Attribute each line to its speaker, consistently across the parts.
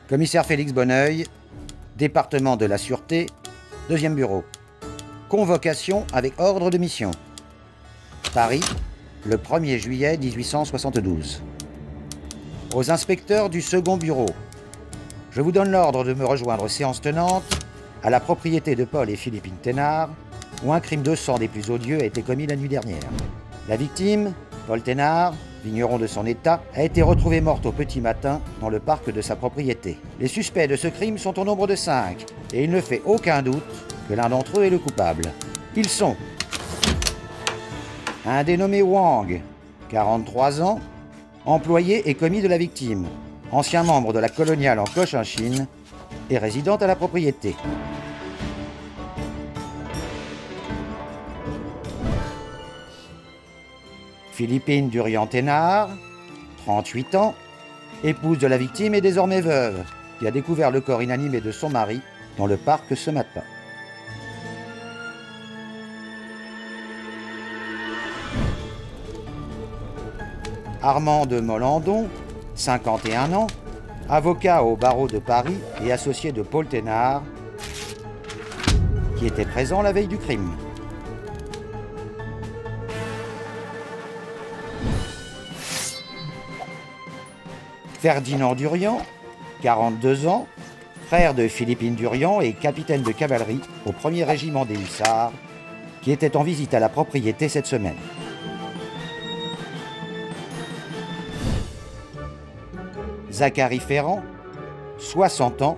Speaker 1: Commissaire Félix Bonneuil, département de la Sûreté, 2e bureau. Convocation avec ordre de mission. Paris, le 1er juillet 1872. Aux inspecteurs du 2e bureau, je vous donne l'ordre de me rejoindre séance tenante à la propriété de Paul et Philippine Thénard, où un crime de sang des plus odieux a été commis la nuit dernière. La victime, Paul Thénard, vigneron de son état, a été retrouvée morte au petit matin dans le parc de sa propriété. Les suspects de ce crime sont au nombre de 5, et il ne fait aucun doute que l'un d'entre eux est le coupable. Ils sont un dénommé Wang, 43 ans, employé et commis de la victime, ancien membre de la coloniale en Cochinchine et résident à la propriété. Philippine Durian-Thénard, 38 ans, épouse de la victime et désormais veuve, qui a découvert le corps inanimé de son mari dans le parc ce matin. Armand de Molandon, 51 ans, avocat au barreau de Paris et associé de Paul Thénard, qui était présent la veille du crime. Ferdinand Durian, 42 ans, frère de Philippine Durian et capitaine de cavalerie au 1er régiment des hussards, qui était en visite à la propriété cette semaine. Zacharie Ferrand, 60 ans,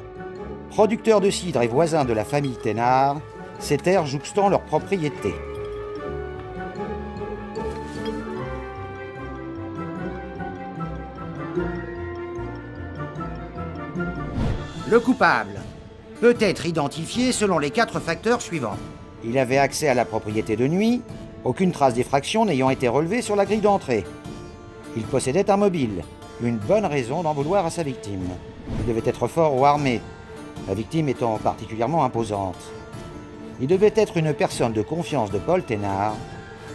Speaker 1: producteur de cidre et voisin de la famille Thénard, ces terres jouxtant leur propriété. Le coupable peut être identifié selon les 4 facteurs suivants. Il avait accès à la propriété de nuit, aucune trace d'effraction n'ayant été relevée sur la grille d'entrée. Il possédait un mobile, une bonne raison d'en vouloir à sa victime. Il devait être fort ou armé, la victime étant particulièrement imposante. Il devait être une personne de confiance de Paul Thénard,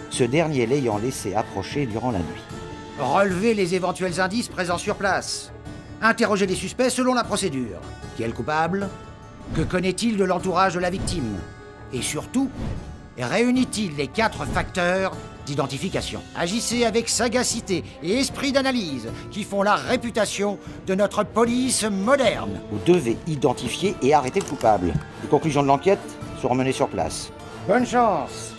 Speaker 1: ce dernier l'ayant laissé approcher durant la nuit. Relever les éventuels indices présents sur place. Interroger les suspects selon la procédure. Qui est le coupable? Que connaît-il de l'entourage de la victime? Et surtout, réunit-il les 4 facteurs d'identification? Agissez avec sagacité et esprit d'analyse qui font la réputation de notre police moderne. Vous devez identifier et arrêter le coupable. Les conclusions de l'enquête seront menées sur place. Bonne chance!